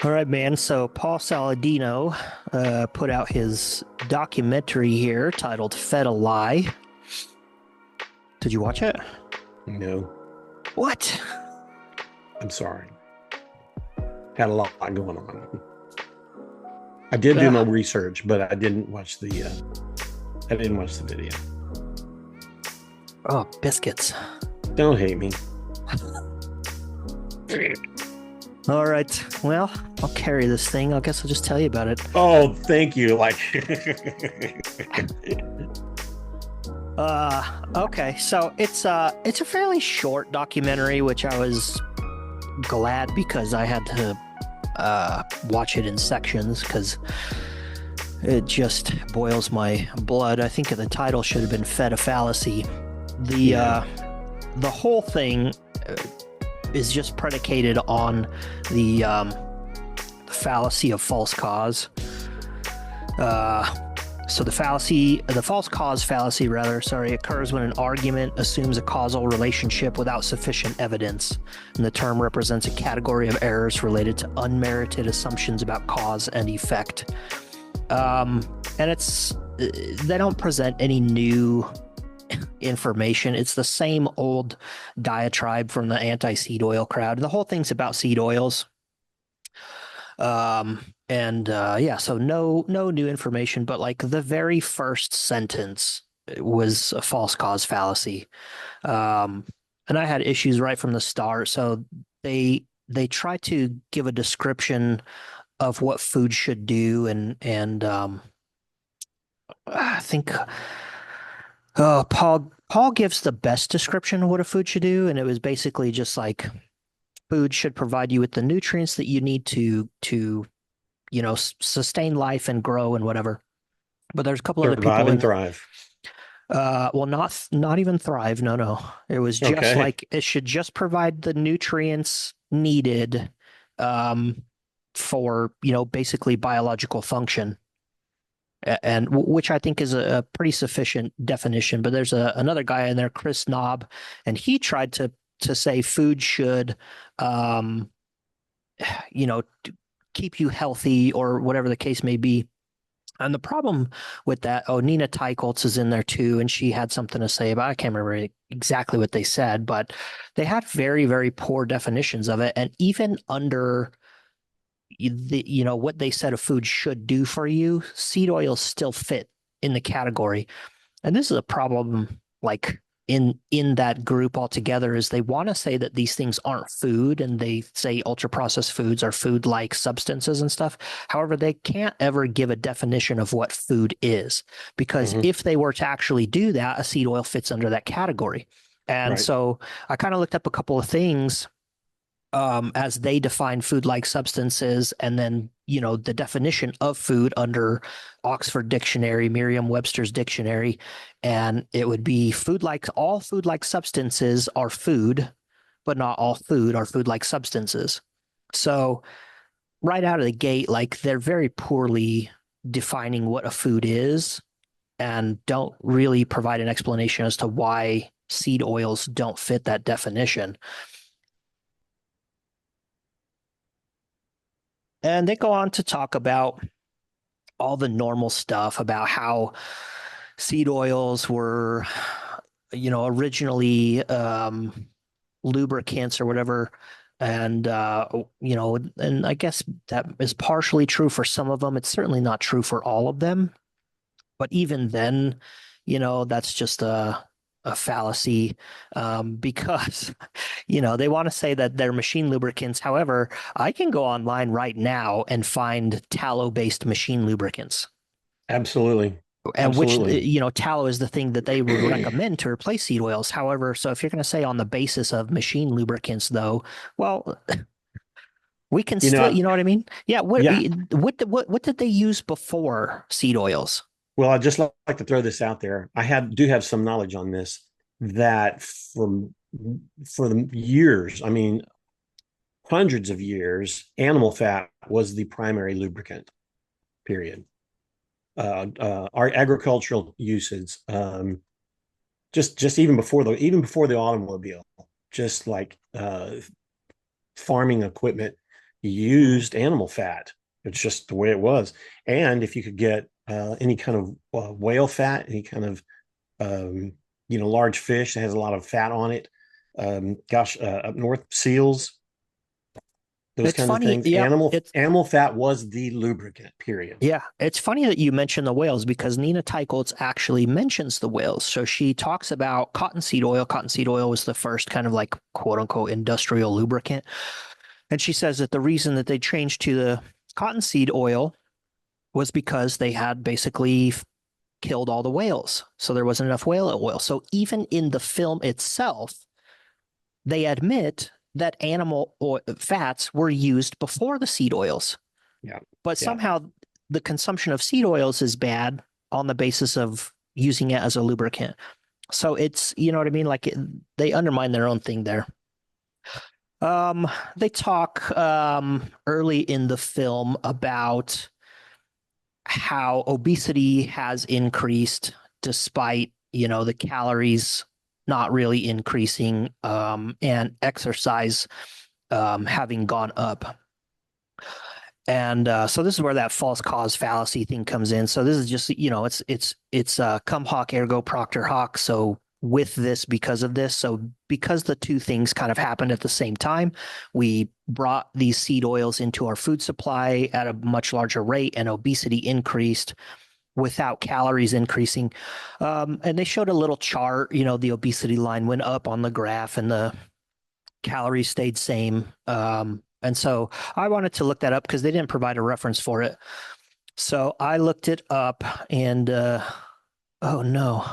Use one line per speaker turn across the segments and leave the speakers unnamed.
All right, man. So Paul Saladino put out his documentary here titled "Fed a Lie." Did you watch it?
No,
What?
I'm sorry. Had a lot going on. I did do my
Ugh.
research, but I didn't watch the video.
Oh, biscuits.
Don't hate me.
All right. Well, I'll carry this thing. I guess I'll just tell you about it.
Oh, thank you. Like,
Okay. So it's a fairly short documentary, which I was glad because I had to watch it in sections because it just boils my blood. I think the title should have been "Fed a Fallacy." The
yeah,
uh, the whole thing is just predicated on the fallacy of false cause. Uh, so the false cause fallacy, rather, sorry, occurs when an argument assumes a causal relationship without sufficient evidence, and the term represents a category of errors related to unmerited assumptions about cause and effect. And they don't present any new information. It's the same old diatribe from the anti-seed oil crowd. The whole thing's about seed oils. And yeah, so no new information, but like the very first sentence was a false cause fallacy. Um, and I had issues right from the start. So they try to give a description of what food should do, and I think Paul gives the best description of what a food should do, and it was basically just like food should provide you with the nutrients that you need to sustain life and grow and whatever. But there's a couple other
survive
people
and
in it.
thrive.
Well, not even thrive. No, no. It was just
Okay.
like it should just provide the nutrients needed um, for basically biological function, and which I think is a pretty sufficient definition. But there's another guy in there, Chris Knob, and he tried to say food should, um, you know, keep you healthy or whatever the case may be. And the problem with that, oh, Nina Teicholz is in there too, and she had something to say about. I can't remember exactly what they said, but they had very, very poor definitions of it. And even under what they said a food should do for you, seed oils still fit in the category. And this is a problem, like in that group altogether, is they want to say that these things aren't food, and they say ultra processed foods are food like substances and stuff. However, they can't ever give a definition of what food is, because
Hmm.
if they were to actually do that, a seed oil fits under that category. And
Right.
so I kind of looked up a couple of things as they define food like substances, and then the definition of food under Oxford Dictionary, Merriam-Webster's dictionary, and it would be all food like substances are food, but not all food are food like substances. So right out of the gate, like they're very poorly defining what a food is, and don't really provide an explanation as to why seed oils don't fit that definition. And they go on to talk about all the normal stuff about how seed oils were, originally lubricants or whatever. And I guess that is partially true for some of them. It's certainly not true for all of them. But even then, that's just a fallacy, because they want to say that they're machine lubricants. However, I can go online right now and find tallow-based machine lubricants,
Absolutely.
and which
Absolutely.
tallow is the thing that they would recommend to replace seed oils. However, so if you're going to say on the basis of machine lubricants, though, well, we can
You
still,
know,
you know what I mean? Yeah. What
yeah.
what did they use before seed oils?
Well, I'd just like to throw this out there. Do have some knowledge on this that for the years, I mean, hundreds of years, animal fat was the primary lubricant, period. Our agricultural uses, just even before the automobile, just like farming equipment, used animal fat. It's just the way it was. And if you could get any kind of whale fat, any kind of large fish that has a lot of fat on it, up north, seals, those
It's
kinds of
funny.
things.
Yeah,
Animal fat was the lubricant. Period.
yeah, it's funny that you mention the whales because Nina Teicholz actually mentions the whales. So she talks about cottonseed oil. Cottonseed oil was the first kind of like quote unquote industrial lubricant. And she says that the reason that they changed to the cottonseed oil was because they had basically killed all the whales. So there wasn't enough whale oil. So even in the film itself, they admit that animal oil, fats were used before the seed oils.
Yeah.
But
Yeah.
somehow the consumption of seed oils is bad on the basis of using it as a lubricant. So it's, you know what I mean? Like they undermine their own thing there. They talk early in the film about how obesity has increased despite, the calories not really increasing, and exercise having gone up. And so this is where that false cause fallacy thing comes in. So this is just, it's cum hoc ergo propter hoc. So with this, because of this, so because the two things kind of happened at the same time, we brought these seed oils into our food supply at a much larger rate, and obesity increased without calories increasing. And they showed a little chart, the obesity line went up on the graph and the calories stayed same. And so I wanted to look that up because they didn't provide a reference for it. So I looked it up and, oh no,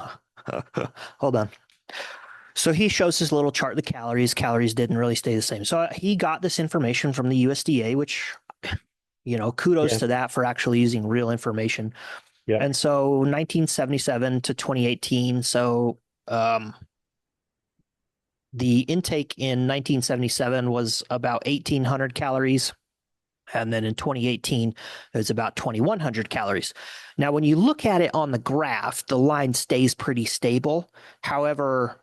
hold on. So he shows his little chart, the calories. Calories didn't really stay the same. So he got this information from the USDA, which, kudos
Yeah.
to that for actually using real information.
Yeah.
And so 1977 to 2018. So the intake in 1977 was about 1,800 calories. And then in 2018, it was about 2,100 calories. Now, when you look at it on the graph, the line stays pretty stable. However,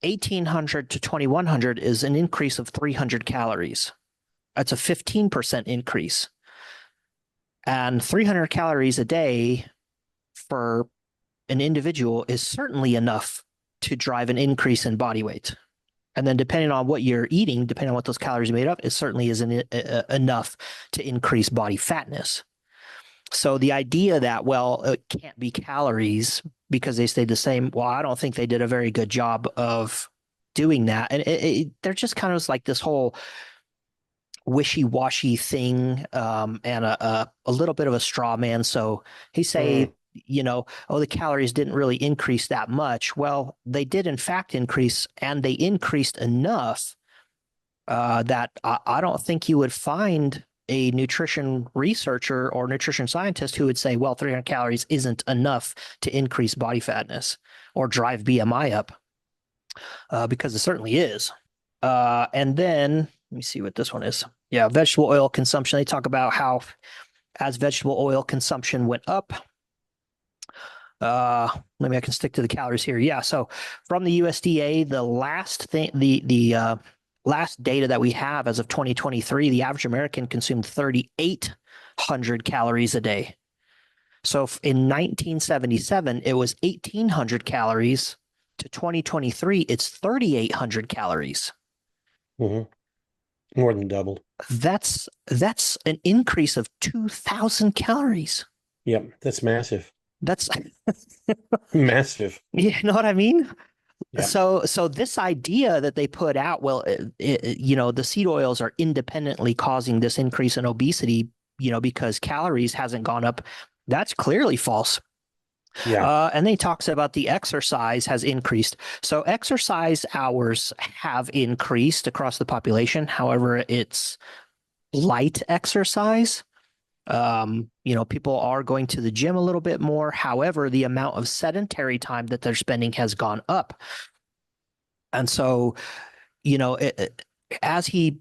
1,800 to 2,100 is an increase of 300 calories. That's a 15% increase. And 300 calories a day for an individual is certainly enough to drive an increase in body weight. And then depending on what you're eating, depending on what those calories are made of, it certainly isn't enough to increase body fatness. So the idea that, well, it can't be calories because they stayed the same, well, I don't think they did a very good job of doing that. And they're just kind of like this whole wishy-washy thing, and a little bit of a straw man. So he say, oh, the calories didn't really increase that much. Well, they did in fact increase, and they increased enough that I don't think you would find a nutrition researcher or nutrition scientist who would say, well, 300 calories isn't enough to increase body fatness or drive BMI up, because it certainly is. And then let me see what this one is. Yeah, vegetable oil consumption. They talk about how as vegetable oil consumption went up, maybe I can stick to the calories here. Yeah, so from the USDA, the last thing, the last data that we have as of 2023, the average American consumed 3,800 calories a day. So in 1977, it was 1,800 calories. To 2023, it's 3,800 calories.
Mm-hmm. More than doubled.
That's an increase of 2,000 calories.
Yep, that's massive.
That's
massive.
You know what I mean?
Yep.
So this idea that they put out, well, the seed oils are independently causing this increase in obesity, because calories hasn't gone up. That's clearly false.
Yeah.
And then he talks about the exercise has increased. So exercise hours have increased across the population. However, it's light exercise. People are going to the gym a little bit more. However, the amount of sedentary time that they're spending has gone up. And so, as he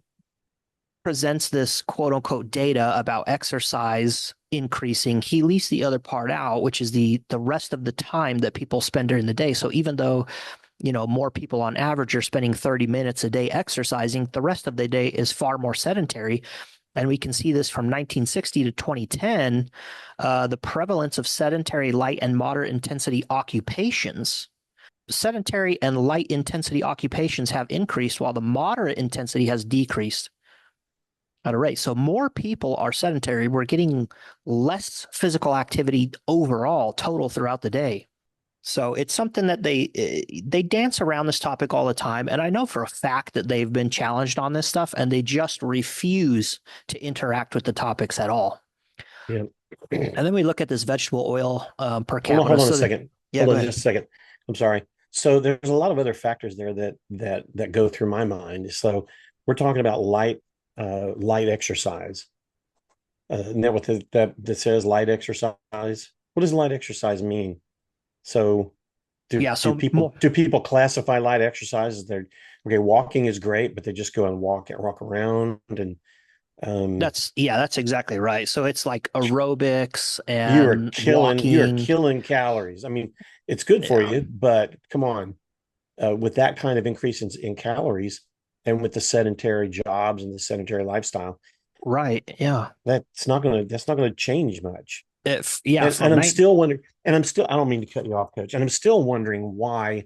presents this quote unquote data about exercise increasing, he leaves the other part out, which is the rest of the time that people spend during the day. So even though more people on average are spending 30 minutes a day exercising. The rest of the day is far more sedentary. And we can see this from 1960 to 2010, the prevalence of sedentary, light, and moderate intensity occupations. Sedentary and light intensity occupations have increased while the moderate intensity has decreased at a rate. So more people are sedentary. We're getting less physical activity overall, total throughout the day. So it's something that they dance around this topic all the time. And I know for a fact that they've been challenged on this stuff and they just refuse to interact with the topics at all.
Yeah.
And then we look at this vegetable oil per
Hold on,
capita.
hold on a
So
second.
yeah,
Hold
go
on
ahead.
just a second. I'm sorry. So there's a lot of other factors there that go through my mind. So we're talking about light exercise. Isn't that what that says, light exercise? What does light exercise mean? So do
Yeah,
do
so
people
more,
do people classify light exercise as they're okay, walking is great, but they just go and walk around and um
that's exactly right. So it's like aerobics
you are
and
killing
walking.
calories. I mean, it's good for
Yeah,
you, but come on, with that kind of increase in calories and with the sedentary jobs and the sedentary lifestyle,
right. Yeah.
that's not gonna change much.
If yeah,
And
from
I'm
night.
still wondering, and I'm still I don't mean to cut you off, coach, and I'm still wondering why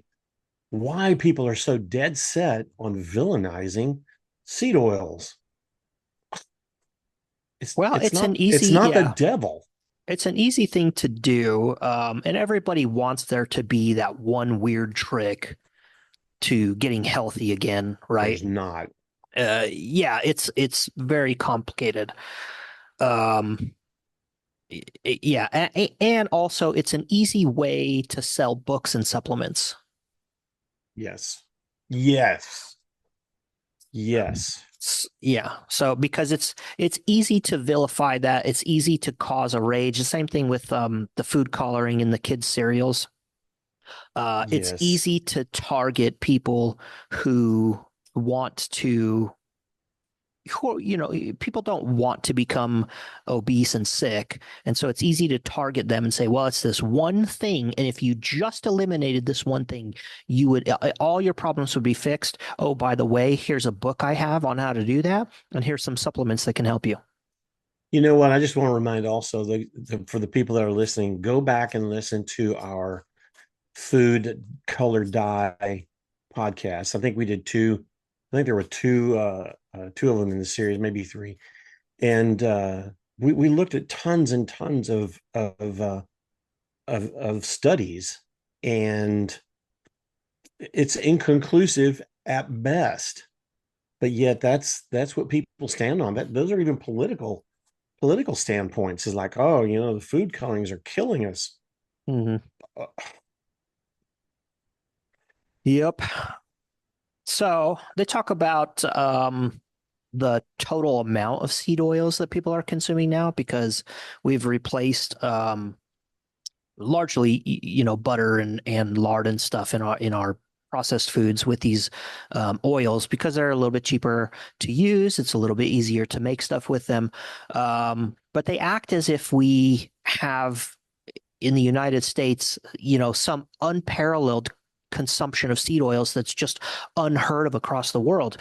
people are so dead set on villainizing seed oils.
Well, it's an
It's
easy,
not the
yeah,
devil.
it's an easy thing to do. And everybody wants there to be that one weird trick to getting healthy again,
There's
right?
not.
Yeah, it's very complicated. Um, yeah, and also it's an easy way to sell books and supplements.
Yes. Yes. Yes.
Yeah. So because it's easy to vilify that, it's easy to cause a rage. The same thing with the food coloring in the kids' cereals. It's
Yes.
easy to target people who want to people don't want to become obese and sick. And so it's easy to target them and say, well, it's this one thing. And if you just eliminated this one thing, you would, all your problems would be fixed. Oh, by the way, here's a book I have on how to do that. And here's some supplements that can help you.
You know what? I just want to remind also for the people that are listening, go back and listen to our food color dye podcast. I think we did two. I think there were two of them in the series, maybe three. And we looked at tons and tons of studies, and it's inconclusive at best. But yet that's what people stand on. That those are even political standpoints. Is like, oh, the food colorings are killing us.
Hmm.
Uh,
Yep. So they talk about the total amount of seed oils that people are consuming now because we've replaced largely butter and lard and stuff in our processed foods with these oils because they're a little bit cheaper to use. It's a little bit easier to make stuff with them, but they act as if we have in the United States, some unparalleled consumption of seed oils that's just unheard of across the world.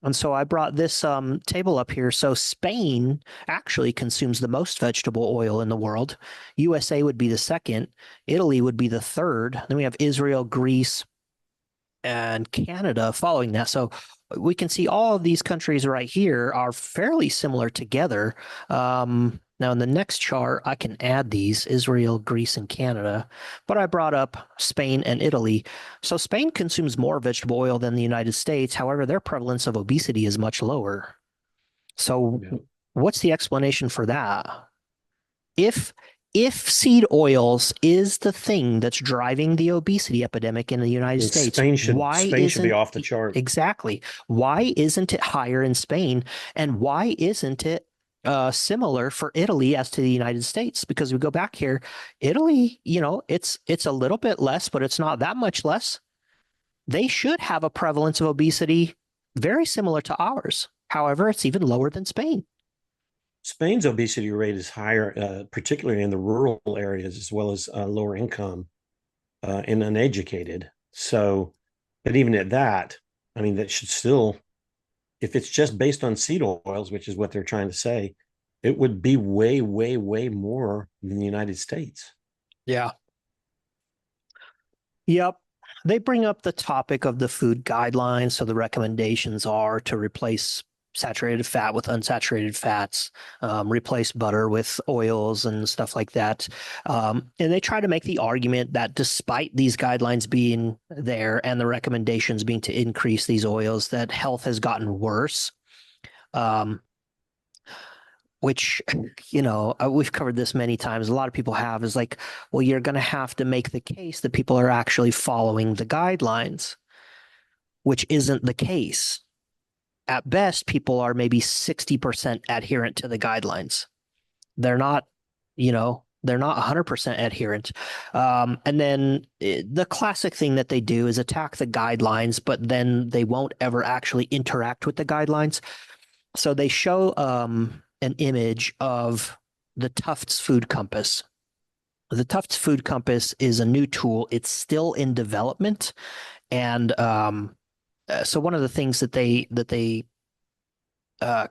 And so I brought this table up here. So Spain actually consumes the most vegetable oil in the world. USA would be the second. Italy would be the third. Then we have Israel, Greece, and Canada following that. So we can see all of these countries right here are fairly similar together. Now, in the next chart, I can add these Israel, Greece, and Canada, but I brought up Spain and Italy. So Spain consumes more vegetable oil than the United States. However, their prevalence of obesity is much lower. So,
yeah.
what's the explanation for that? If if seed oils is the thing that's driving the obesity epidemic in the United
And
States, why
Spain should be
isn't
off the chart.
exactly why isn't it higher in Spain and why isn't it similar for Italy as to the United States? Because we go back here, Italy, it's a little bit less, but it's not that much less. They should have a prevalence of obesity very similar to ours. However, it's even lower than Spain.
Spain's obesity rate is higher, particularly in the rural areas as well as lower income and uneducated. So But even at that, I mean, that should still, if it's just based on seed oils, which is what they're trying to say, it would be way, way, way more than the United States.
Yeah. Yep. They bring up the topic of the food guidelines. So the recommendations are to replace saturated fat with unsaturated fats, replace butter with oils and stuff like that. And they try to make the argument that despite these guidelines being there and the recommendations being to increase these oils, that health has gotten worse. Which, we've covered this many times. A lot of people have is like, well, you're going to have to make the case that people are actually following the guidelines, which isn't the case. At best, people are maybe 60% adherent to the guidelines. They're not, they're not 100% adherent. And then the classic thing that they do is attack the guidelines, but then they won't ever actually interact with the guidelines. So they show an image of the Tufts Food Compass. The Tufts Food Compass is a new tool. It's still in development, and so one of the things that they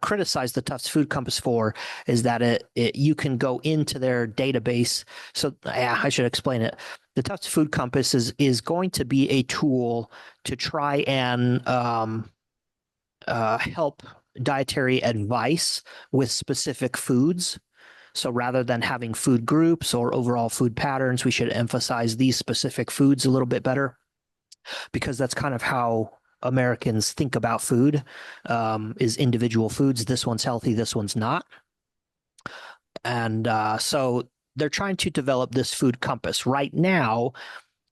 criticize the Tufts Food Compass for is that you can go into their database. So yeah, I should explain it. The Tufts Food Compass is going to be a tool to try and help dietary advice with specific foods. So rather than having food groups or overall food patterns, we should emphasize these specific foods a little bit better, because that's kind of how Americans think about food, is individual foods. This one's healthy, this one's not. And so they're trying to develop this food compass. Right now,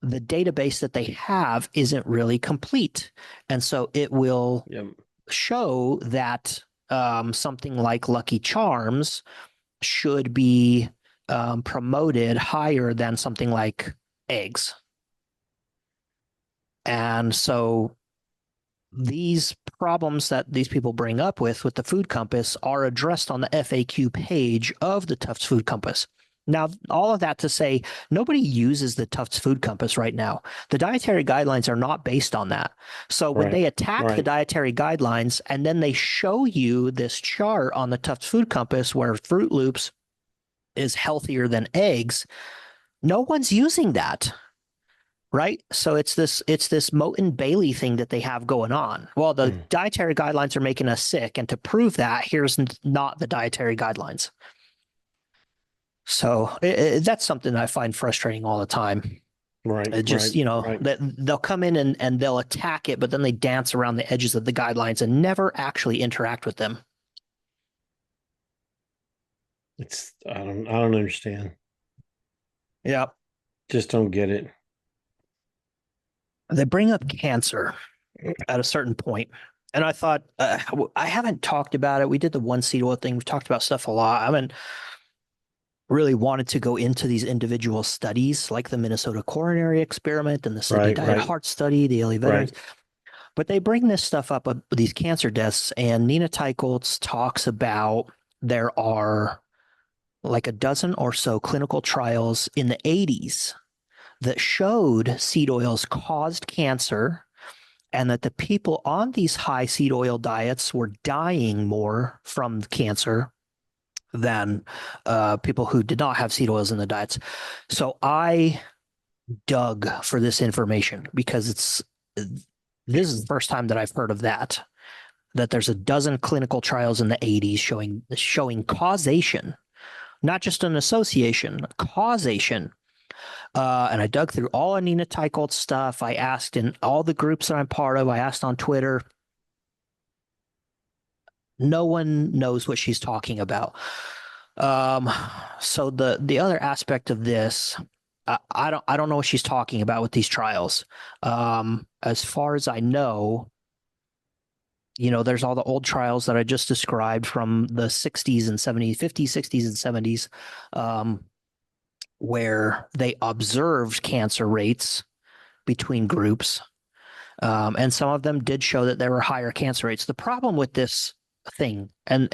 the database that they have isn't really complete. And so it will show that something like Lucky Charms should be promoted higher than something like eggs. And so these problems that these people bring up with the food compass are addressed on the FAQ page of the Tufts Food Compass. Now, all of that to say, nobody uses the Tufts Food Compass right now. The dietary guidelines are not based on that. So when they attack the dietary guidelines and then they show you this chart on the Tufts Food Compass where Fruit Loops is healthier than eggs, no one's using that. Right. So it's this Mote and Bailey thing that they have going on. Well, the dietary guidelines are making us sick. And to prove that, here's not the dietary guidelines. So that's something I find frustrating all the time.
Right.
It just, they'll come in and they'll attack it, but then they dance around the edges of the guidelines and never actually interact with them.
I don't understand.
Yeah.
Just don't get it.
They bring up cancer at a certain point. And I thought, I haven't talked about it. We did the one seed oil thing. We've talked about stuff a lot. I haven't really wanted to go into these individual studies like the Minnesota coronary experiment and the Sydney Diet Heart Study, the LA Veterans. But they bring this stuff up, these cancer deaths, and Nina Teicholz talks about there are like a dozen or so clinical trials in the 80s that showed seed oils caused cancer, and that the people on these high seed oil diets were dying more from cancer than people who did not have seed oils in the diets. So I dug for this information because this is the first time that I've heard of that there's a dozen clinical trials in the 80s showing causation, not just an association, causation. And I dug through all of Nina Teicholz's stuff. I asked in all the groups that I'm part of. I asked on Twitter. No one knows what she's talking about. So the other aspect of this, I don't know what she's talking about with these trials. As far as I know, there's all the old trials that I just described from the 60s and 70s, 50s, 60s, and 70s, where they observed cancer rates between groups. And some of them did show that there were higher cancer rates. The problem with this thing, and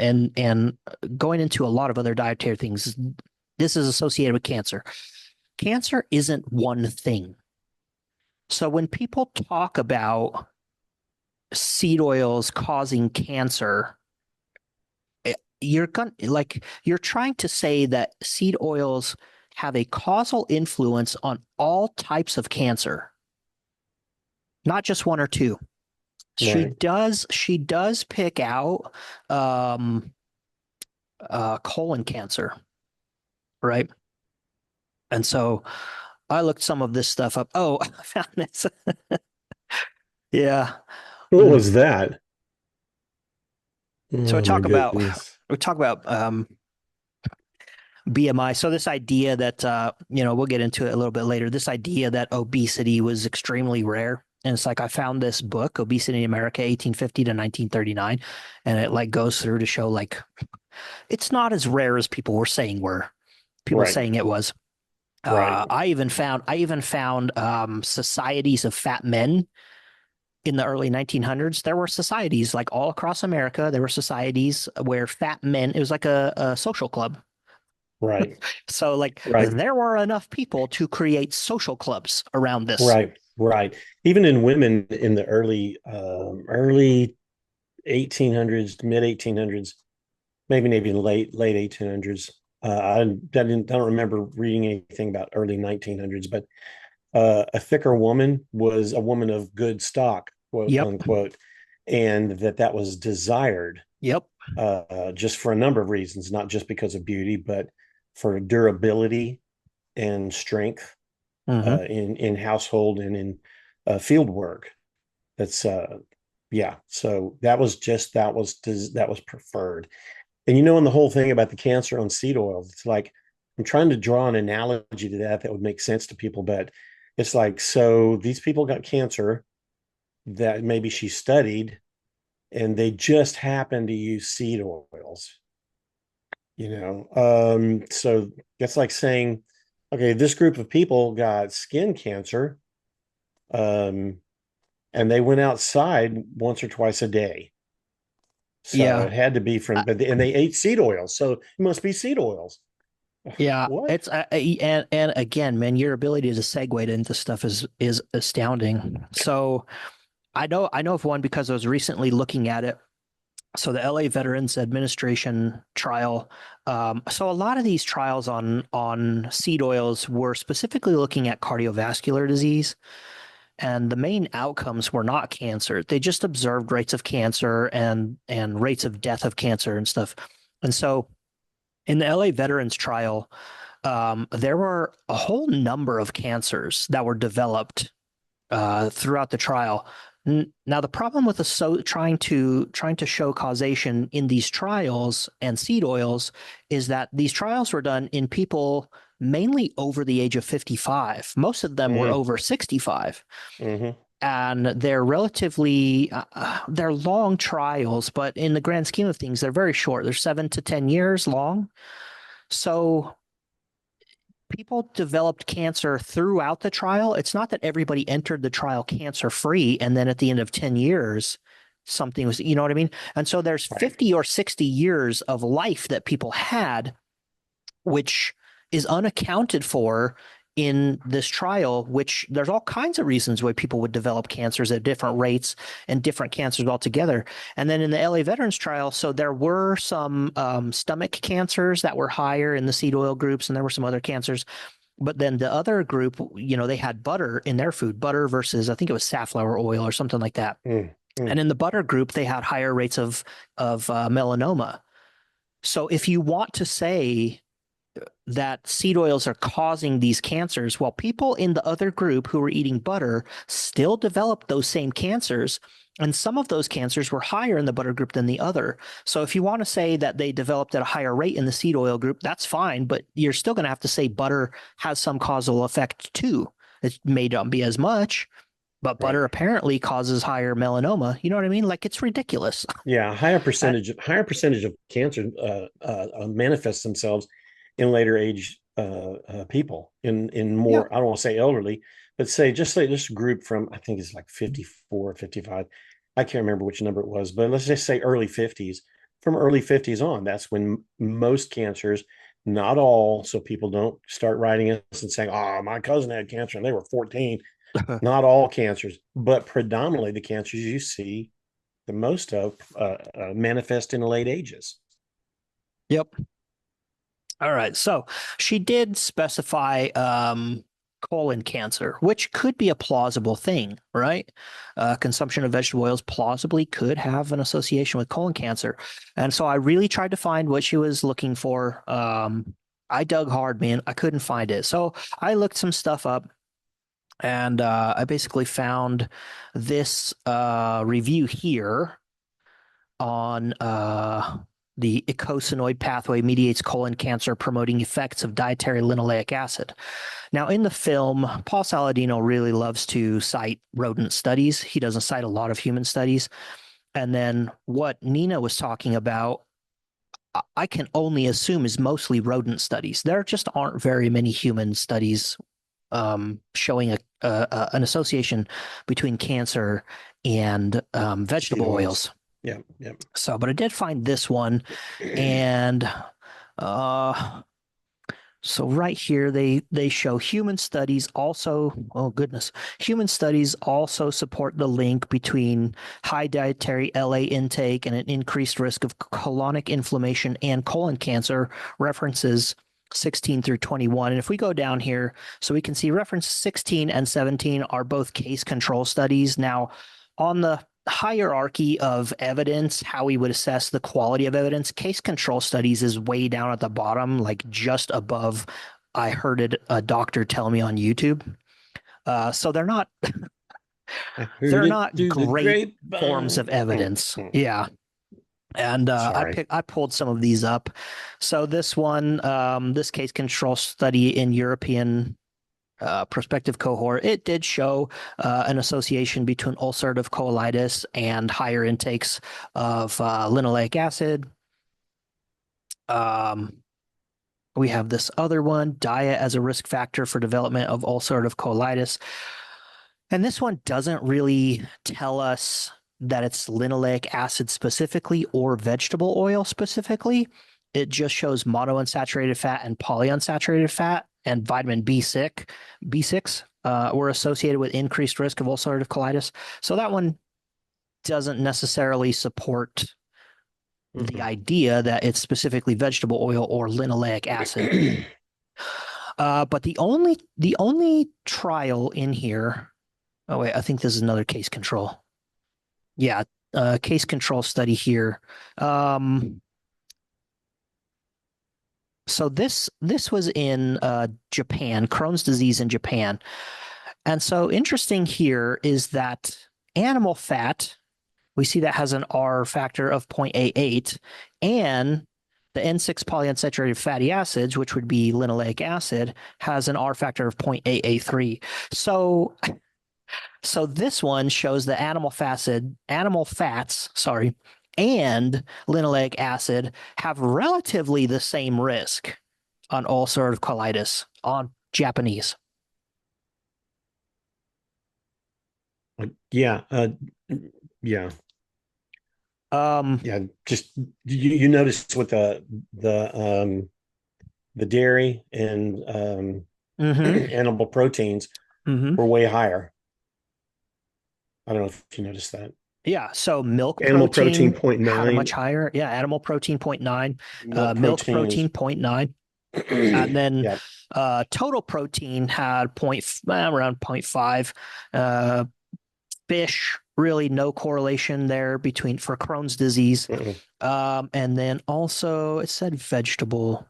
going into a lot of other dietary things, this is associated with cancer. Cancer isn't one thing. So when people talk about seed oils causing cancer, you're trying to say that seed oils have a causal influence on all types of cancer, not just one or two. She
Right.
does pick out um colon cancer, right? And so I looked some of this stuff up. Oh, I found this. Yeah.
What
Mm.
was that?
So
Oh my goodness.
we talk about BMI. So this idea that we'll get into it a little bit later. This idea that obesity was extremely rare. And it's like I found this book, Obesity in America, 1850 to 1939, and it like goes through to show like it's not as rare as people
Right.
saying it was.
Right.
I even found societies of fat men in the early 1900s. There were societies like all across America. There were societies where fat men. It was like a social club.
Right.
So like
Right.
there were enough people to create social clubs around this.
Right. Right. Even in women in the early 1800s, mid 1800s, maybe even late 1800s. I don't remember reading anything about early 1900s, but a thicker woman was a woman of good stock, quote
Yep.
unquote, and that was desired
Yep.
just for a number of reasons, not just because of beauty, but for durability and strength
Hmm.
in household and in field work. That's yeah. So that was preferred. And in the whole thing about the cancer on seed oils, it's like I'm trying to draw an analogy to that would make sense to people, but it's like, so these people got cancer that maybe she studied and they just happened to use seed oils, so that's like saying, okay, this group of people got skin cancer, um, and they went outside once or twice a day. So
Yeah.
it had to be
Uh,
from, and they ate seed oils. So it must be seed oils.
yeah.
What?
It's and again, man, your ability to segue into stuff is astounding. So I know of one because I was recently looking at it. So the LA Veterans Administration trial. So a lot of these trials on seed oils were specifically looking at cardiovascular disease, and the main outcomes were not cancer. They just observed rates of cancer and rates of death of cancer and stuff. And so in the LA Veterans trial, there were a whole number of cancers that were developed throughout the trial. Now, the problem with trying to show causation in these trials and seed oils is that these trials were done in people mainly over the age of 55. Most of them were
Mm-hmm.
over 65,
Mm-hmm.
and they're long trials, but in the grand scheme of things, they're very short. They're 7 to 10 years long. So people developed cancer throughout the trial. It's not that everybody entered the trial cancer free and then at the end of 10 years, something was, you know what I mean? And so there's
Right.
50 or 60 years of life that people had, which is unaccounted for in this trial, which there's all kinds of reasons why people would develop cancers at different rates and different cancers altogether. And then in the LA Veterans trial, so there were some stomach cancers that were higher in the seed oil groups, and there were some other cancers. But then the other group, they had butter in their food, butter versus I think it was safflower oil or something like that.
Mm-hmm.
And in the butter group, they had higher rates of melanoma. So if you want to say that seed oils are causing these cancers, while people in the other group who were eating butter still developed those same cancers. And some of those cancers were higher in the butter group than the other. So if you want to say that they developed at a higher rate in the seed oil group, that's fine, but you're still going to have to say butter has some causal effect too. It may not be as much, but
Right.
butter apparently causes higher melanoma. You know what I mean? Like it's ridiculous.
Yeah. Higher percentage of cancer manifests themselves in later age people in
Yeah.
more, I don't want to say elderly, but say this group from, I think it's like 54, 55. I can't remember which number it was, but let's just say early 50s. From early 50s on, that's when most cancers, not all, so people don't start writing us and saying, oh, my cousin had cancer and they were 14. Not all cancers, but predominantly the cancers you see the most of manifest in the late ages.
Yep. All right. So she did specify colon cancer, which could be a plausible thing, right? Consumption of vegetable oils plausibly could have an association with colon cancer. And so I really tried to find what she was looking for. I dug hard, man. I couldn't find it. So I looked some stuff up and I basically found this review here on the eicosanoid pathway mediates colon cancer promoting effects of dietary linoleic acid. Now, in the film, Paul Saladino really loves to cite rodent studies. He doesn't cite a lot of human studies. And then what Nina was talking about, I can only assume is mostly rodent studies. There just aren't very many human studies showing an association between cancer and vegetable oils.
Yeah, yeah.
So, but I did find this one, and uh, so right here they show human studies also. Oh goodness, human studies also support the link between high dietary LA intake and an increased risk of colonic inflammation and colon cancer. References 16 through 21. And if we go down here, so we can see reference 16 and 17 are both case control studies. Now, on the hierarchy of evidence, how we would assess the quality of evidence, case control studies is way down at the bottom, like just above. I heard it a doctor tell me on YouTube. So they're not great forms of evidence. Yeah. And I pulled some of these up. So this one, this case control study in European prospective cohort, it did show an association between ulcerative colitis and higher intakes of linoleic acid. We have this other one, diet as a risk factor for development of ulcerative colitis. And this one doesn't really tell us that it's linoleic acid specifically or vegetable oil specifically. It just shows monounsaturated fat and polyunsaturated fat and vitamin B6 were associated with increased risk of ulcerative colitis. So that one doesn't necessarily support the idea that it's specifically vegetable oil or linoleic acid. But the only trial in here. Oh wait, I think this is another case control. Yeah, case control study here. So this was in Japan, Crohn's disease in Japan. And so interesting here is that animal fat, we see that has an R factor of 0.88, and the N6 polyunsaturated fatty acids, which would be linoleic acid, has an R factor of 0.883. So this one shows that animal fats, and linoleic acid have relatively the same risk on ulcerative colitis on Japanese.
Yeah. Yeah. Just you notice with the dairy and animal proteins were way higher. I don't know if you noticed that.
Yeah, so milk
animal protein 0.9,
much higher. Yeah, animal protein 0.9, milk protein 0.9, and then total protein had around 0.5. Fish, really no correlation there between for Crohn's disease. And then also it said vegetable.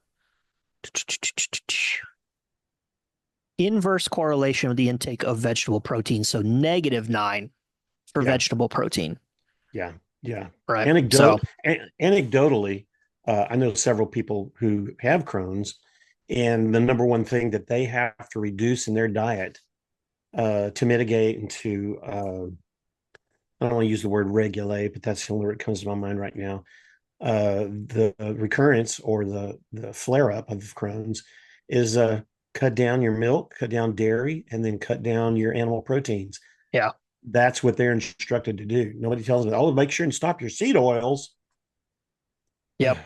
Inverse correlation with the intake of vegetable protein, so -9 for vegetable protein.
Yeah.
Right.
Anecdotally, I know several people who have Crohn's, and the number one thing that they have to reduce in their diet to mitigate and to I don't want to use the word regulate, but that's the only word that comes to my mind right now. The recurrence or the flare up of Crohn's is cut down your milk, cut down dairy, and then cut down your animal proteins.
Yeah.
That's what they're instructed to do. Nobody tells them, oh, make sure and stop your seed oils.
Yep.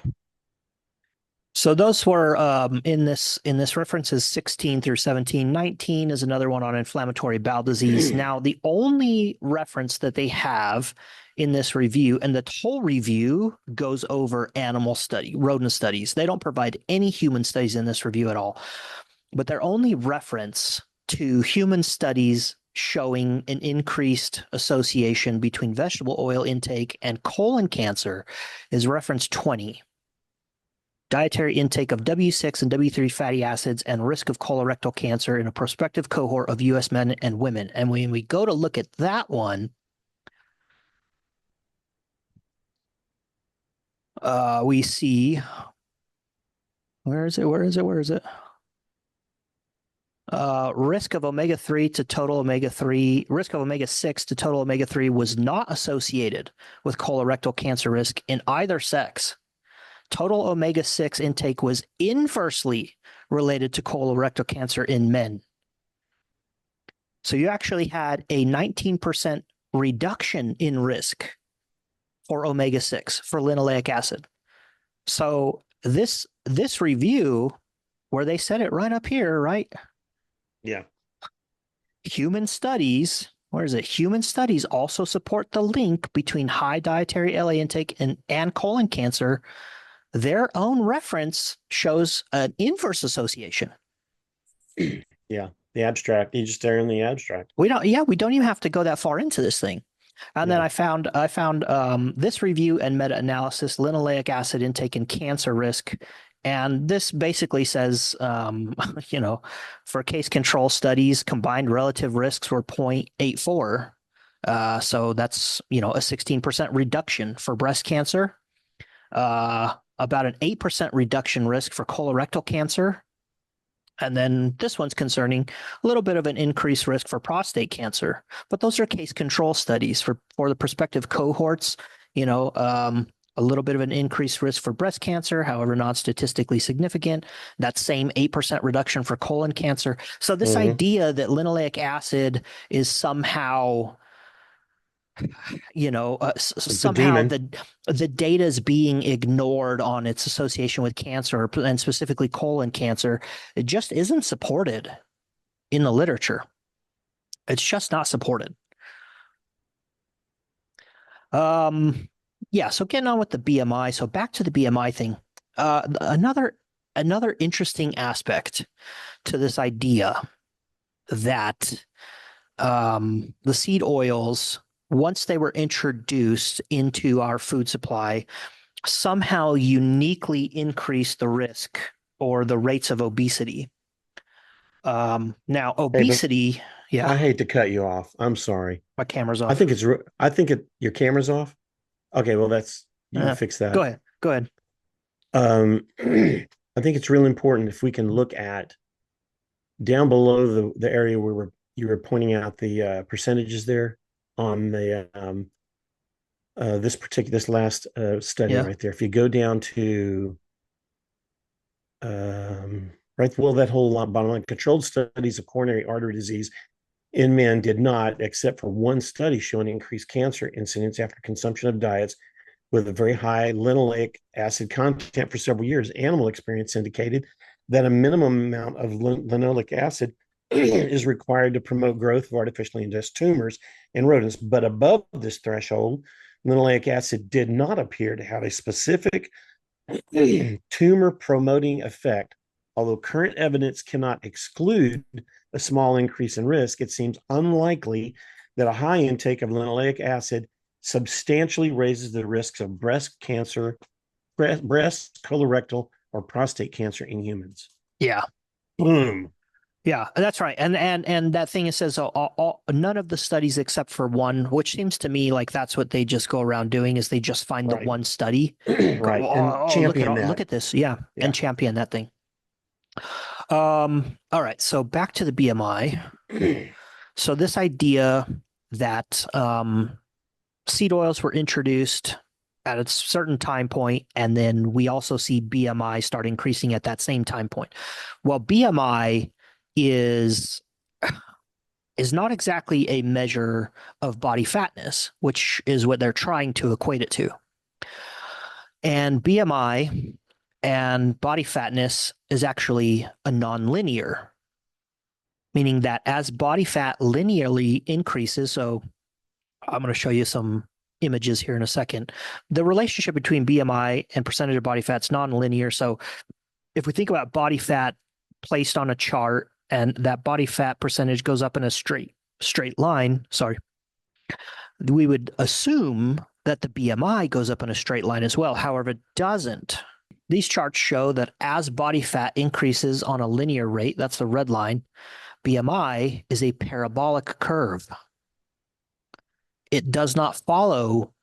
So those were in this references 16 through 17. 19 is another one on inflammatory bowel disease. Now, the only reference that they have in this review, and the whole review goes over rodent studies. They don't provide any human studies in this review at all. But their only reference to human studies showing an increased association between vegetable oil intake and colon cancer is reference 20. Dietary intake of W6 and W3 fatty acids and risk of colorectal cancer in a prospective cohort of US men and women. And when we go to look at that one, we see, where is it? Risk of omega-3 to total omega-3, risk of omega-6 to total omega-3 was not associated with colorectal cancer risk in either sex. Total omega-6 intake was inversely related to colorectal cancer in men. So you actually had a 19% reduction in risk for omega-6 for linoleic acid. So this review, where they said it right up here, right?
Yeah.
Human studies, where is it? Human studies also support the link between high dietary LA intake and colon cancer. Their own reference shows an inverse association.
Yeah. The abstract. You just stare in the abstract.
We don't even have to go that far into this thing. And then I found this review and meta-analysis, linoleic acid intake and cancer risk. And this basically says, for case control studies, combined relative risks were 0.84. So that's, a 16% reduction for breast cancer, about an 8% reduction risk for colorectal cancer. And then this one's concerning, a little bit of an increased risk for prostate cancer. But those are case control studies for the prospective cohorts, a little bit of an increased risk for breast cancer, however, not statistically significant. That same 8% reduction for colon cancer. So this idea that linoleic acid is somehow, somehow the data is being ignored on its association with cancer, and specifically colon cancer, it just isn't supported in the literature. It's just not supported. Yeah, so getting on with the BMI. So back to the BMI thing. Another interesting aspect to this idea that the seed oils, once they were introduced into our food supply, somehow uniquely increased the risk or the rates of obesity. Now, obesity.
I hate to cut you off. I'm sorry.
My camera's off.
Your camera's off. Okay, well you can fix that.
Go ahead.
I think it's really important if we can look at down below the area where you were pointing out the percentages there on the this last study right there. If you go down to that whole bottom line, controlled studies of coronary artery disease in men did not, except for one study showing increased cancer incidence after consumption of diets with a very high linoleic acid content for several years. Animal experience indicated that a minimum amount of linoleic acid is required to promote growth of artificially induced tumors in rodents. But above this threshold, linoleic acid did not appear to have a specific tumor promoting effect. Although current evidence cannot exclude a small increase in risk, it seems unlikely that a high intake of linoleic acid substantially raises the risks of breast cancer, breast, colorectal, or prostate cancer in humans.
Yeah.
Boom.
Yeah, that's right. And that thing, it says none of the studies except for one, which seems to me like that's what they just go around doing, is they just find the one study.
Right. And champion that.
Look at this. Yeah. And champion that thing. All right. So back to the BMI. So this idea that seed oils were introduced at a certain time point, and then we also see BMI start increasing at that same time point. Well, BMI is not exactly a measure of body fatness, which is what they're trying to equate it to. And BMI And body fatness is actually a nonlinear, meaning that as body fat linearly increases, so I'm going to show you some images here in a second. The relationship between BMI and percentage of body fat is nonlinear. So if we think about body fat placed on a chart and that body fat percentage goes up in a straight line, we would assume that the BMI goes up in a straight line as well. However, it doesn't. These charts show that as body fat increases on a linear rate, that's the red line, BMI is a parabolic curve. It does not follow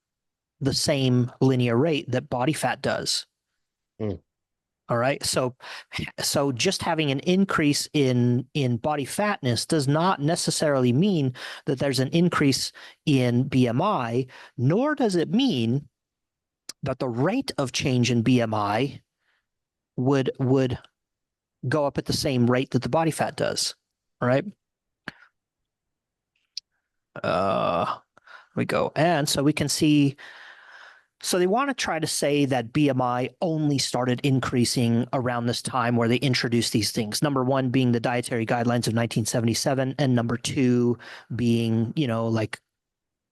the same linear rate that body fat does.
Mm.
All right. So just having an increase in body fatness does not necessarily mean that there's an increase in BMI, nor does it mean that the rate of change in BMI would go up at the same rate that the body fat does. All right. We go. And so we can see, so they want to try to say that BMI only started increasing around this time where they introduced these things. Number one being the dietary guidelines of 1977, and number two being, like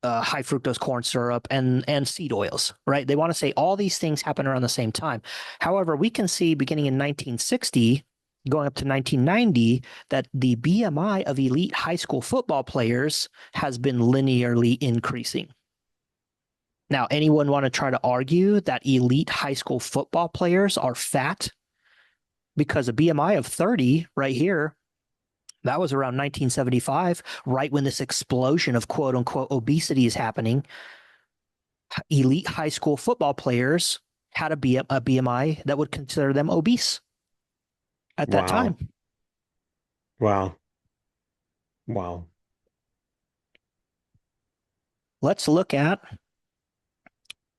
high fructose corn syrup and seed oils, right? They want to say all these things happen around the same time. However, we can see beginning in 1960, going up to 1990, that the BMI of elite high school football players has been linearly increasing. Now, anyone want to try to argue that elite high school football players are fat? Because a BMI of 30 right here, that was around 1975, right when this explosion of quote unquote obesity is happening. Elite high school football players had a BMI that would consider them obese at that time.
Wow.
Let's look at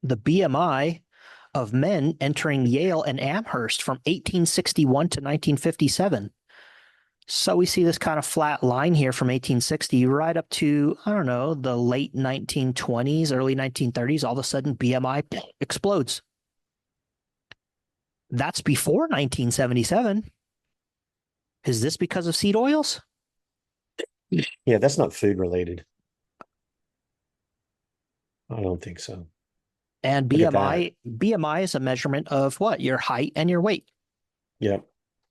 the BMI of men entering Yale and Amherst from 1861 to 1957. So we see this kind of flat line here from 1860 right up to, I don't know, the late 1920s, early 1930s. All of a sudden, BMI explodes. That's before 1977. Is this because of seed oils?
Yeah, that's not food related. I don't think so.
And BMI is a measurement of what? Your height and your weight.
Yep.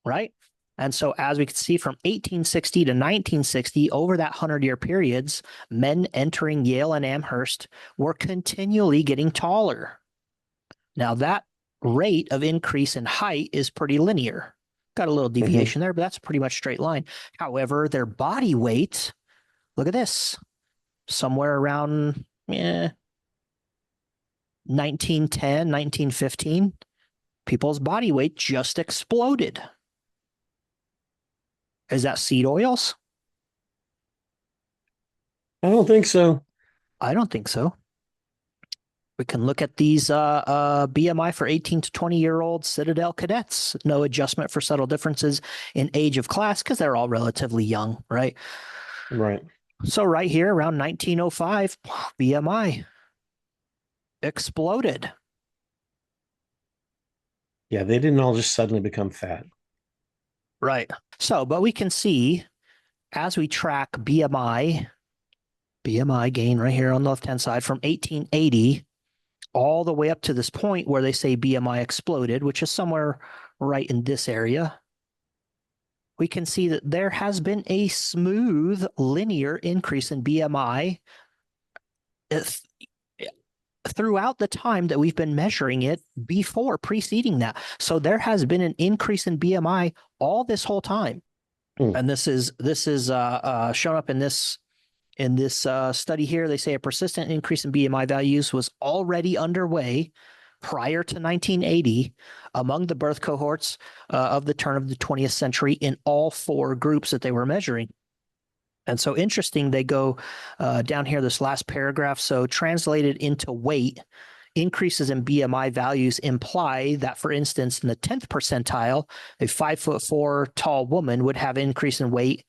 Right? And so as we can see from 1860 to 1960, over that 100-year periods, men entering Yale and Amherst were continually getting taller. Now that rate of increase in height is pretty linear. Got a little deviation there, but that's a pretty much straight line. However, their body weight, look at this, somewhere around 1910, 1915, people's body weight just exploded. Is that seed oils?
I don't think so.
I don't think so. We can look at these BMI for 18 to 20-year-old Citadel cadets. No adjustment for subtle differences in age of class because they're all relatively young, right?
Right.
So right here, around 1905, BMI exploded.
Yeah, they didn't all just suddenly become fat.
Right. So, but we can see as we track BMI gain right here on the left-hand side from 1880 all the way up to this point where they say BMI exploded, which is somewhere right in this area, we can see that there has been a smooth linear increase in BMI throughout the time that we've been measuring it preceding that. So there has been an increase in BMI all this whole time. And this is shown up in this study here. They say a persistent increase in BMI values was already underway prior to 1980 among the birth cohorts of the turn of the 20th century in all four groups that they were measuring. And so interesting, they go down here, this last paragraph. So translated into weight, increases in BMI values imply that, for instance, in the 10th percentile, a 5'4" tall woman would have an increase in weight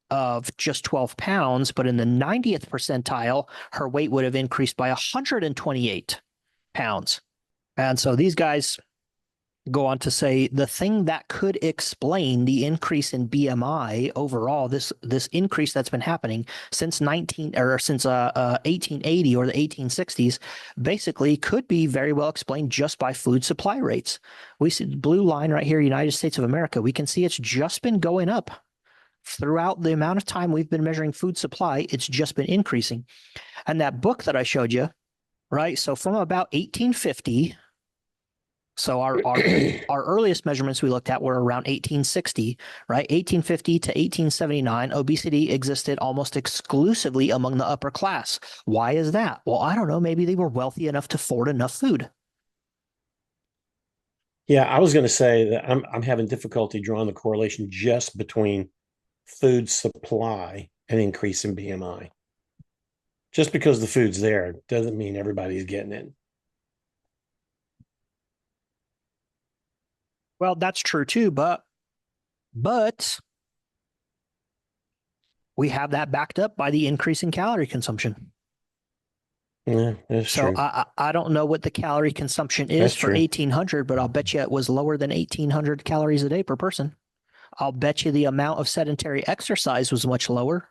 of just 12 pounds, but in the 90th percentile, her weight would have increased by 128 pounds. And so these guys go on to say the thing that could explain the increase in BMI overall, this increase that's been happening since 1880 or the 1860s, basically could be very well explained just by food supply rates. We see the blue line right here, United States of America. We can see it's just been going up throughout the amount of time we've been measuring food supply. It's just been increasing. And that book that I showed you, right? So from about 1850. So our earliest measurements we looked at were around 1860, right? 1850 to 1879, obesity existed almost exclusively among the upper class. Why is that? Well, I don't know. Maybe they were wealthy enough to afford enough food.
Yeah, I was going to say that I'm having difficulty drawing the correlation just between food supply and increase in BMI. Just because the food's there doesn't mean everybody's getting it.
Well, that's true too, but we have that backed up by the increase in calorie consumption.
Yeah, that's
So
true.
I don't know what the calorie consumption is
That's
for
true.
1800, but I'll bet you it was lower than 1800 calories a day per person. I'll bet you the amount of sedentary exercise was much lower.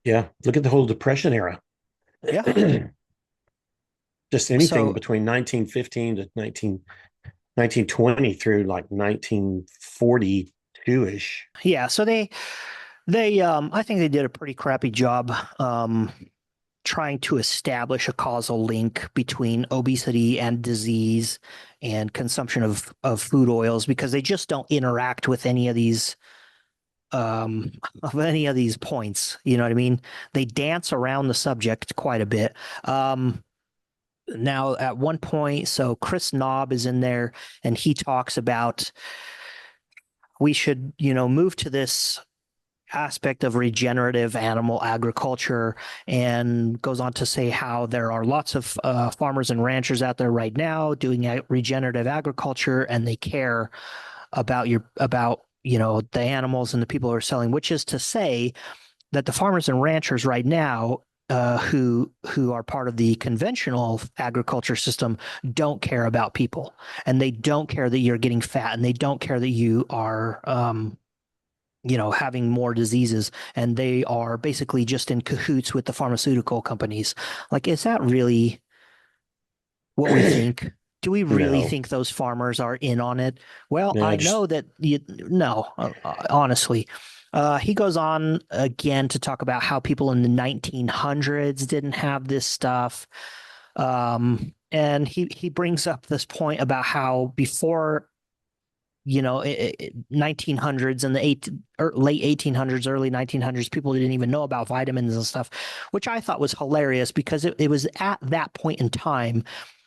Yeah, look at the whole Depression era.
Yeah.
Just anything
So
between 1915 to 1920 through like 1942-ish.
yeah, so I think they did a pretty crappy job trying to establish a causal link between obesity and disease and consumption of food oils because they just don't interact with any of these points. You know what I mean? They dance around the subject quite a bit. Now at one point, so Chris Knob is in there and he talks about we should, move to this aspect of regenerative animal agriculture and goes on to say how there are lots of farmers and ranchers out there right now doing regenerative agriculture and they care about the animals and the people who are selling, which is to say that the farmers and ranchers right now who are part of the conventional agriculture system don't care about people, and they don't care that you're getting fat, and they don't care that you are having more diseases, and they are basically just in cahoots with the pharmaceutical companies. Like, is that really what we think? Do we really
No,
think those farmers are in on it? Well,
no,
I
just
know that no, honestly. He goes on again to talk about how people in the 1900s didn't have this stuff. And he brings up this point about how before 1900s and late 1800s, early 1900s, people didn't even know about vitamins and stuff, which I thought was hilarious because it was at that point in time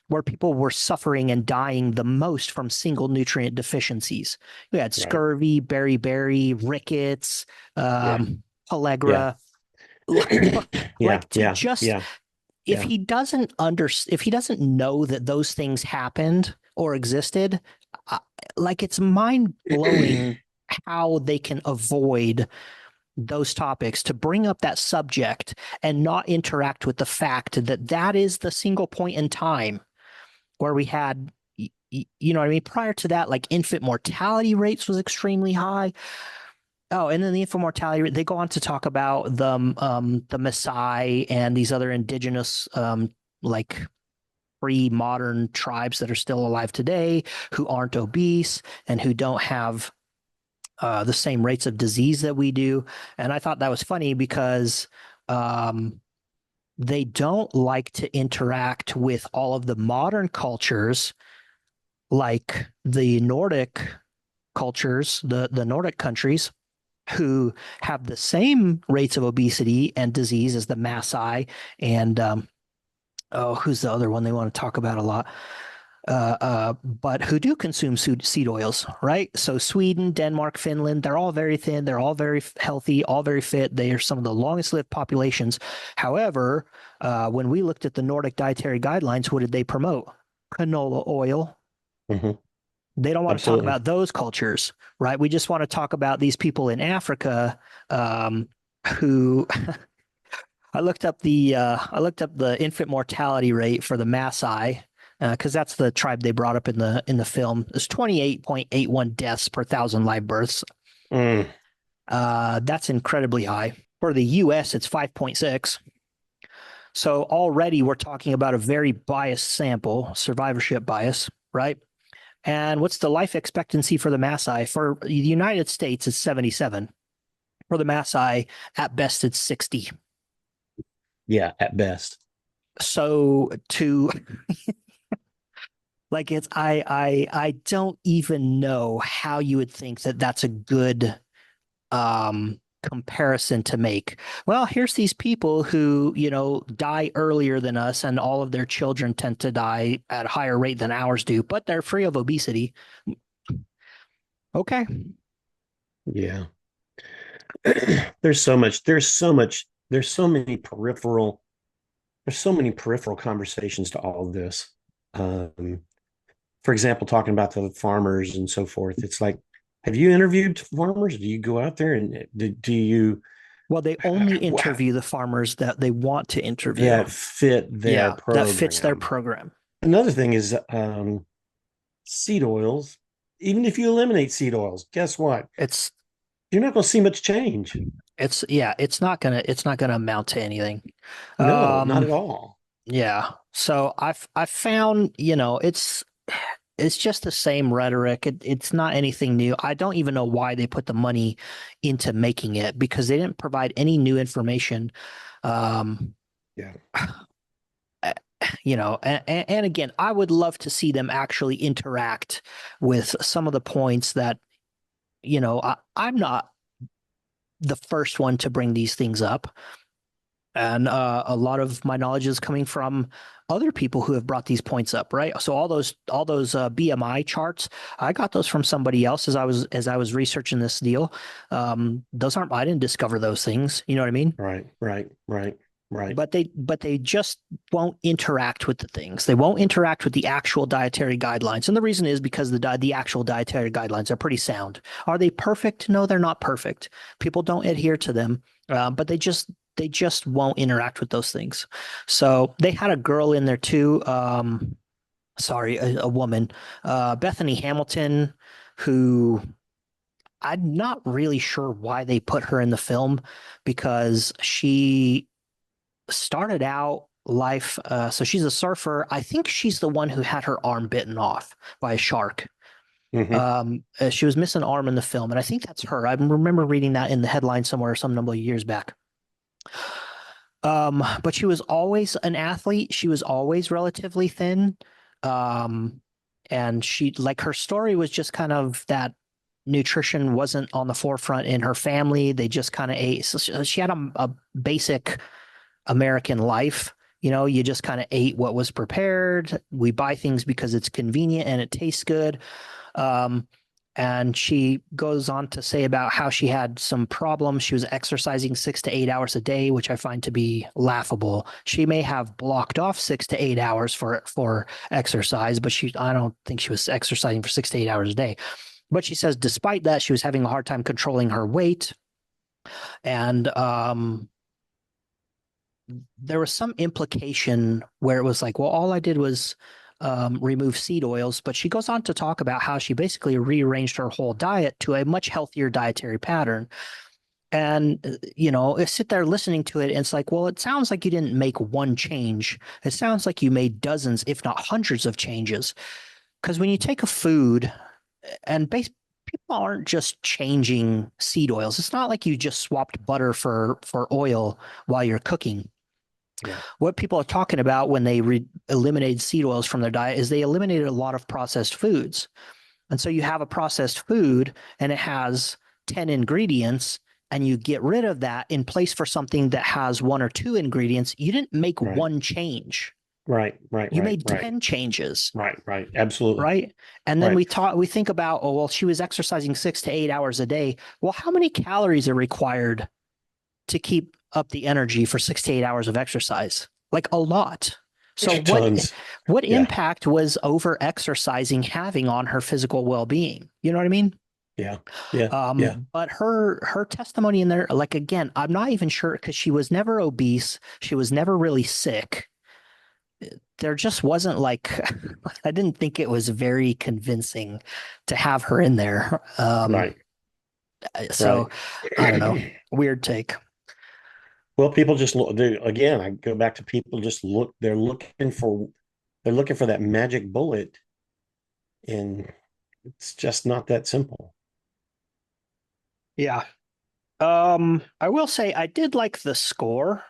where people were suffering and dying the most from single nutrient deficiencies. You had
right.
scurvy, beriberi, rickets,
Yeah, yeah,
pellagra.
yeah,
Like to
yeah,
just
yeah, yeah.
if he doesn't know that those things happened or existed, uh, like it's mind blowing how they can avoid those topics to bring up that subject and not interact with the fact that that is the single point in time where we had you know what I mean? Prior to that, like infant mortality rates was extremely high. Oh, and then the infant mortality rate, they go on to talk about the Maasai and these other indigenous like pre-modern tribes that are still alive today who aren't obese and who don't have the same rates of disease that we do. And I thought that was funny because they don't like to interact with all of the modern cultures like the Nordic cultures, the Nordic countries who have the same rates of obesity and disease as the Maasai and who's the other one they want to talk about a lot? But who do consume seed oils, right? So Sweden, Denmark, Finland, they're all very thin, they're all very healthy, all very fit. They are some of the longest lived populations. However, when we looked at the Nordic dietary guidelines, what did they promote? Canola oil.
Hmm.
They don't want to talk
Absolutely.
about those cultures, right? We just want to talk about these people in Africa who I looked up the infant mortality rate for the Maasai, because that's the tribe they brought up in the film. There's 28.81 deaths per thousand live births.
Mm.
That's incredibly high. For the US, it's 5.6. So already we're talking about a very biased sample, survivorship bias, right? And what's the life expectancy for the Maasai? For the United States, it's 77. For the Maasai, at best, it's 60.
Yeah, at best.
So to like it's I don't even know how you would think that that's a good comparison to make. Well, here's these people who, die earlier than us, and all of their children tend to die at a higher rate than ours do, but they're free of obesity. Okay.
Yeah. There's so many peripheral conversations to all of this. Um, for example, talking about the farmers and so forth. It's like, have you interviewed farmers? Do you go out there and do you
Well, they only interview the farmers that they want to interview.
that fit their program?
That fits their program.
Another thing is seed oils. Even if you eliminate seed oils, guess what? You're not going to see much change.
It's not gonna amount to anything.
No, not at all.
Yeah. So I've found, it's just the same rhetoric. It's not anything new. I don't even know why they put the money into making it, because they didn't provide any new information.
Yeah.
And again, I would love to see them actually interact with some of the points that, I'm not the first one to bring these things up. And a lot of my knowledge is coming from other people who have brought these points up, right? So all those BMI charts, I got those from somebody else as I was researching this deal. Those aren't, I didn't discover those things. You know what I mean?
Right.
But they just won't interact with the things. They won't interact with the actual dietary guidelines, and the reason is because the actual dietary guidelines are pretty sound. Are they perfect? No, they're not perfect. People don't adhere to them, but they just won't interact with those things. So they had a girl in there too. Sorry, a woman, Bethany Hamilton, who I'm not really sure why they put her in the film, because she started out life. So she's a surfer. I think she's the one who had her arm bitten off by a shark. She was missing an arm in the film, and I think that's her. I remember reading that in the headline somewhere some number of years back. But she was always an athlete. She was always relatively thin. And her story was just kind of that nutrition wasn't on the forefront in her family. They just kind of ate. So she had a basic American life. You just kind of ate what was prepared. We buy things because it's convenient and it tastes good. And she goes on to say about how she had some problems. She was exercising 6 to 8 hours a day, which I find to be laughable. She may have blocked off 6 to 8 hours for exercise, but I don't think she was exercising for 6 to 8 hours a day. But she says despite that, she was having a hard time controlling her weight. And there was some implication where it was like, well, all I did was remove seed oils, but she goes on to talk about how she basically rearranged her whole diet to a much healthier dietary pattern. And, I sit there listening to it, and it's like, well, it sounds like you didn't make one change. It sounds like you made dozens, if not hundreds of changes. Because when you take a food, and people aren't just changing seed oils. It's not like you just swapped butter for oil while you're cooking.
Yeah.
What people are talking about when they eliminated seed oils from their diet is they eliminated a lot of processed foods. And so you have a processed food and it has 10 ingredients, and you get rid of that in place for something that has 1 or 2 ingredients. You didn't make one change.
Right.
You made 10 changes.
Right. Absolutely.
Right. And then we think about, oh, well, she was exercising 6 to 8 hours a day. Well, how many calories are required to keep up the energy for 6 to 8 hours of exercise? Like a lot. So what impact was over exercising having on her physical well-being? You know what I mean?
Yeah.
But her testimony in there, like, again, I'm not even sure, because she was never obese. She was never really sick. there just wasn't like I didn't think it was very convincing to have her in there.
Right.
So
Right.
I don't know. Weird take.
Well, people just look, again, I go back to people just look, they're looking for that magic bullet, and it's just not that simple.
Yeah. I will say I did like the score.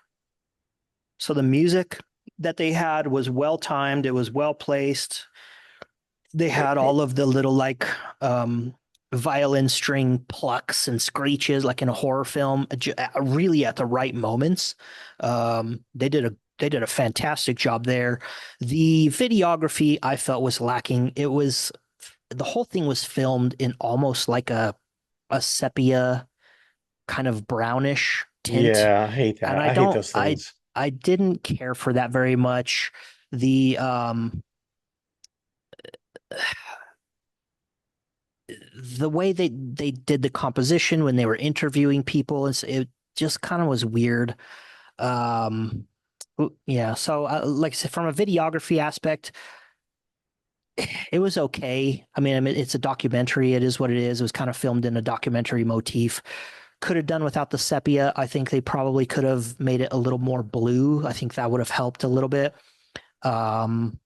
So the music that they had was well timed, it was well placed. They had all of the little like violin string plucks and screeches like in a horror film, really at the right moments. They did a fantastic job there. The videography I felt was lacking. It was the whole thing was filmed in almost like a sepia kind of brownish tint,
Yeah, I hate
and
that. I hate those things.
I didn't care for that very much. The the way they did the composition when they were interviewing people, it just kind of was weird. Um, yeah, so like I said, from a videography aspect, it was okay. I mean, it's a documentary. It is what it is. It was kind of filmed in a documentary motif. Could have done without the sepia. I think they probably could have made it a little more blue. I think that would have helped a little bit. Um,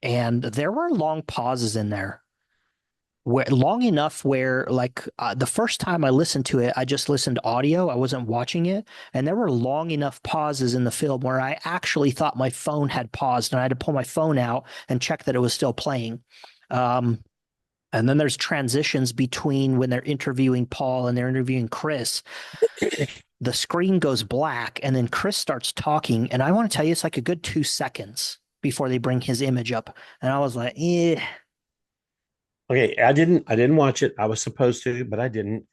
and there were long pauses in there, where long enough where like the first time I listened to it, I just listened to audio. I wasn't watching it, and there were long enough pauses in the film where I actually thought my phone had paused, and I had to pull my phone out and check that it was still playing. Um, and then there's transitions between when they're interviewing Paul and they're interviewing Chris. The screen goes black, and then Chris starts talking, and I want to tell you, it's like a good 2 seconds before they bring his image up, and I was like, eh.
Okay, I didn't watch it. I was supposed to, but I didn't.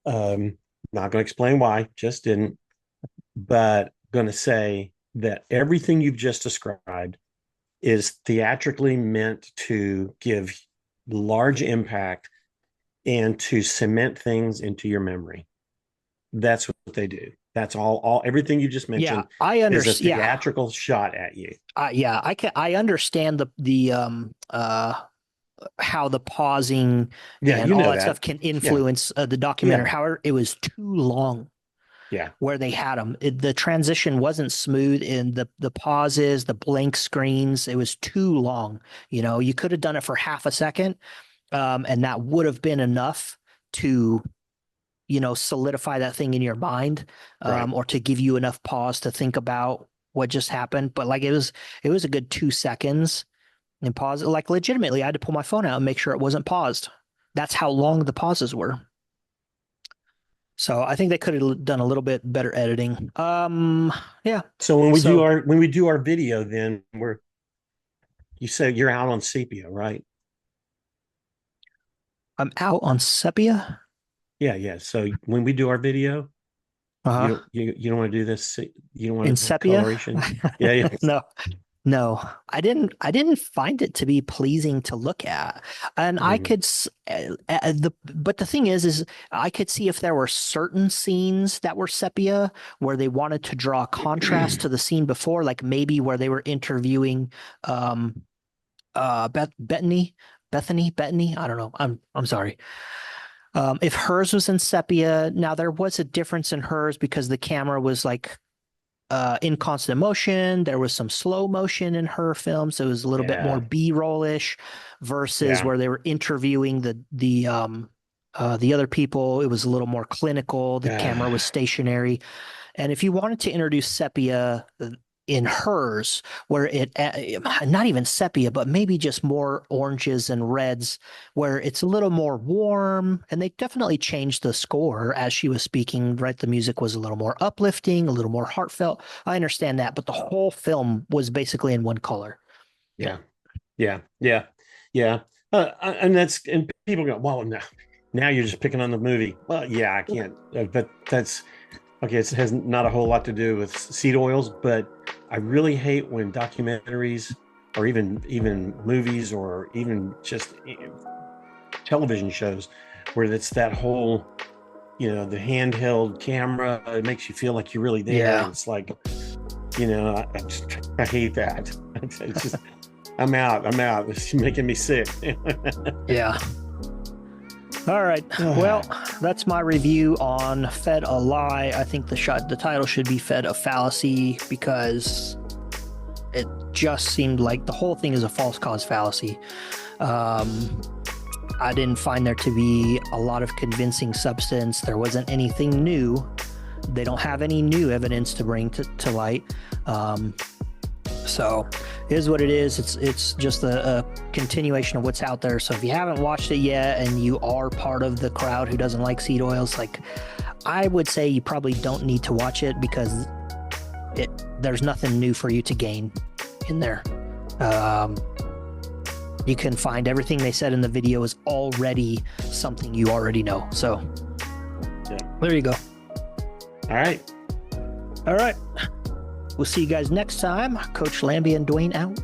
Not going to explain why, just didn't. But going to say that everything you've just described is theatrically meant to give large impact and to cement things into your memory. That's what they do. That's all everything you just
Yeah,
mentioned
I
is a
understand. Yeah,
theatrical shot at you.
yeah, I understand the how the pausing
Yeah,
and
you
all
know
that stuff
that.
can
Yeah.
influence the documentary.
Yeah.
However, it was too long
Yeah.
where they had them. The transition wasn't smooth in the pauses, the blank screens. It was too long. You could have done it for half a second, and that would have been enough to solidify that thing in your mind,
Right.
or to give you enough pause to think about what just happened. But like it was a good 2 seconds and pause. Like legitimately, I had to pull my phone out and make sure it wasn't paused. That's how long the pauses were. So I think they could have done a little bit better editing. Yeah.
So
So
when we do our video, then you say you're out on sepia, right?
I'm out on sepia.
Yeah, yeah. So when we do our video,
Uh-huh.
you don't want to do this. You don't
In
want to have
sepia?
coloration. Yeah, yeah.
No. No, I didn't find it to be pleasing to look at. And I
Mhm.
could but the thing is I could see if there were certain scenes that were sepia where they wanted to draw a contrast to the scene before, like maybe where they were interviewing um Bethany, I don't know. I'm sorry. If hers was in sepia, now there was a difference in hers because the camera was like in constant motion. There was some slow motion in her film, so it was a little bit more
Yeah,
B-roll-ish versus
yeah,
where they were interviewing the other people. It was a little more clinical. The camera was
yeah,
stationary. And if you wanted to introduce sepia in hers, where not even sepia, but maybe just more oranges and reds, where it's a little more warm, and they definitely changed the score as she was speaking, right? The music was a little more uplifting, a little more heartfelt. I understand that, but the whole film was basically in one color.
yeah, yeah, yeah, yeah. And people go, well, now you're just picking on the movie. Well, yeah, I can't, but that's okay. It has not a whole lot to do with seed oils, but I really hate when documentaries or even movies or even just television shows where it's that whole, the handheld camera. It makes you feel like you're really there, and
Yeah.
it's like, You know, I hate that. It's just, I'm out. I'm out. It's making me sick.
Yeah. All right. Well, that's my review on Fed a Lie. I think the title should be Fed a Fallacy, because it just seemed like the whole thing is a false cause fallacy. I didn't find there to be a lot of convincing substance. There wasn't anything new. They don't have any new evidence to bring to light. So it is what it is. It's just a continuation of what's out there. So if you haven't watched it yet and you are part of the crowd who doesn't like seed oils, like, I would say you probably don't need to watch it, because there's nothing new for you to gain in there. You can find everything they said in the video is already something you already know. So
Yeah.
there you go.
All right.
All right. We'll see you guys next time. Coach Lambie and Dwayne out.